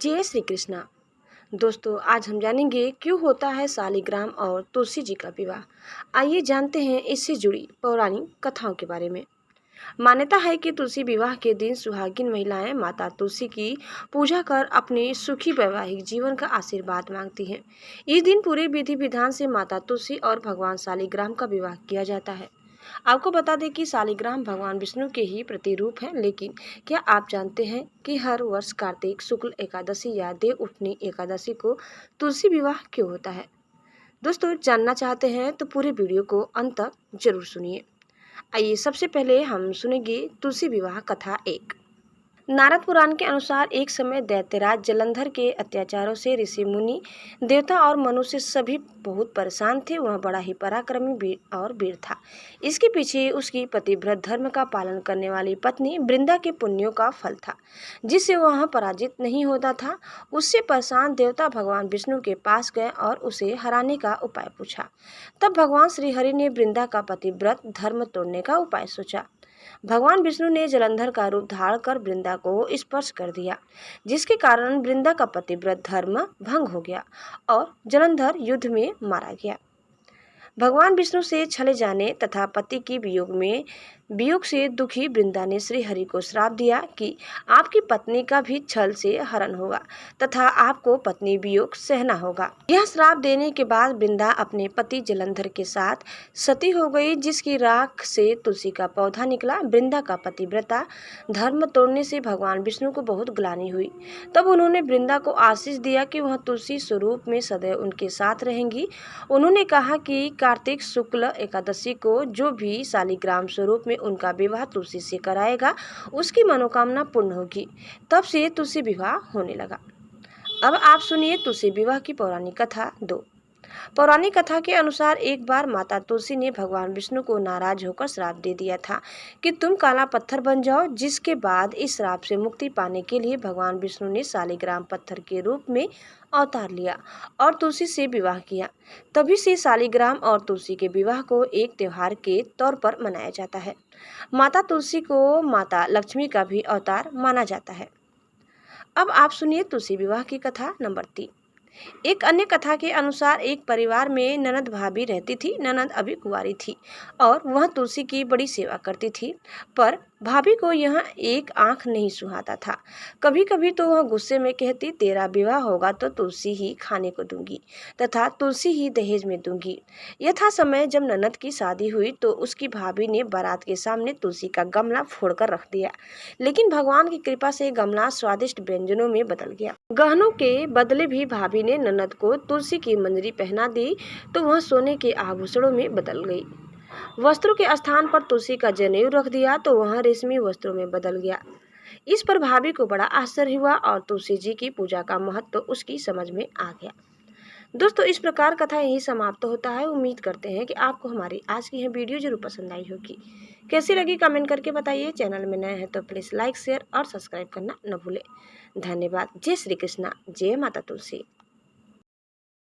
जय श्री कृष्णा। दोस्तों, आज हम जानेंगे क्यों होता है शालिग्राम और तुलसी जी का विवाह। आइए जानते हैं इससे जुड़ी पौराणिक कथाओं के बारे में। मान्यता है कि तुलसी विवाह के दिन सुहागिन महिलाएं माता तुलसी की पूजा कर अपने सुखी वैवाहिक जीवन का आशीर्वाद मांगती हैं। इस दिन पूरे विधि विधान से माता तुलसी और भगवान शालिग्राम का विवाह किया जाता है। आपको बता दें कि शालिग्राम भगवान विष्णु के ही प्रतिरूप हैं, लेकिन क्या आप जानते हैं कि हर वर्ष कार्तिक शुक्ल एकादशी या देव उठनी एकादशी को तुलसी विवाह क्यों होता है? दोस्तों, जानना चाहते हैं तो पूरे वीडियो को अंत तक जरूर सुनिए। आइए सबसे पहले हम सुनेंगे तुलसी विवाह कथा एक। नारद पुराण के अनुसार एक समय दैत्यराज जलंधर के अत्याचारों से ऋषि मुनि देवता और मनुष्य सभी बहुत परेशान थे। वह बड़ा ही पराक्रमी वीर था। इसके पीछे उसकी पतिव्रत धर्म का पालन करने वाली पत्नी वृंदा के पुण्यों का फल था, जिससे वह पराजित नहीं होता था। उससे परेशान देवता भगवान विष्णु के पास गए और उसे हराने का उपाय पूछा। तब भगवान श्रीहरि ने वृंदा का पतिव्रत धर्म तोड़ने का उपाय सोचा। भगवान विष्णु ने जलंधर का रूप धारण कर वृंदा को स्पर्श कर दिया, जिसके कारण वृंदा का पतिव्रत धर्म भंग हो गया और जलंधर युद्ध में मारा गया। भगवान विष्णु से छले जाने तथा पति की वियोग से दुखी वृंदा ने श्री हरि को श्राप दिया कि आपकी पत्नी का भी छल से हरण होगा तथा आपको पत्नी वियोग सहना होगा। यह श्राप देने के बाद वृंदा अपने पति जलंधर के साथ सती हो गई, जिसकी राख से तुलसी का पौधा निकला। वृंदा का पतिव्रता धर्म तोड़ने से भगवान विष्णु को बहुत ग्लानि हुई। तब उन्होंने वृंदा को आशीष दिया कि वह तुलसी स्वरूप में सदैव उनके साथ रहेंगी। उन्होंने कहा कि कार्तिक शुक्ल एकादशी को जो भी शालिग्राम स्वरूप में उनका विवाह तुलसी से कराएगा, उसकी मनोकामना पूर्ण होगी। तब से तुलसी विवाह होने लगा। अब आप सुनिए तुलसी विवाह की पौराणिक कथा 2। पौराणिक कथा के अनुसार एक बार माता तुलसी ने भगवान विष्णु को नाराज होकर श्राप दे दिया था कि तुम काला पत्थर बन जाओ, जिसके बाद इस श्राप से मुक्ति पाने के लिए भगवान विष्णु ने शालिग्राम पत्थर के रूप में अवतार लिया और तुलसी से विवाह किया। तभी से शालिग्राम और तुलसी के विवाह को एक त्योहार के तौर पर मनाया जाता है। माता तुलसी को माता लक्ष्मी का भी अवतार माना जाता है। अब आप सुनिए तुलसी विवाह की कथा नंबर 3। एक अन्य कथा के अनुसार एक परिवार में ननद भाभी रहती थी। ननद अभी कुंवारी थी और वह तुलसी की बड़ी सेवा करती थी, पर भाभी को यह एक आंख नहीं सुहाता था। कभी कभी तो वह गुस्से में कहती, तेरा विवाह होगा तो तुलसी ही खाने को दूंगी तथा तुलसी ही दहेज में दूंगी। यथा समय जब ननद की शादी हुई तो उसकी भाभी ने बारात के सामने तुलसी का गमला फोड़कर रख दिया, लेकिन भगवान की कृपा से गमला स्वादिष्ट व्यंजनों में बदल गया। गहनों के बदले भी भाभी ने ननद को तुलसी की मंजरी पहना दी तो वह सोने के आभूषणों में बदल गई। वस्त्रों के स्थान पर तुलसी का जनेऊ रख दिया तो वह रेशमी वस्त्रों में बदल गया। इस पर भाभी को बड़ा आश्चर्य हुआ और तुलसी जी की पूजा का महत्व तो उसकी समझ में आ गया। दोस्तों, इस प्रकार कथा यही समाप्त होता है। उम्मीद करते हैं कि आपको हमारी आज की यह वीडियो जरूर पसंद आई होगी। कैसी लगी कमेंट करके बताइए। चैनल में नए हैं तो प्लीज़ लाइक शेयर और सब्सक्राइब करना न भूलें। धन्यवाद। जय श्री कृष्णा। जय माता तुलसी।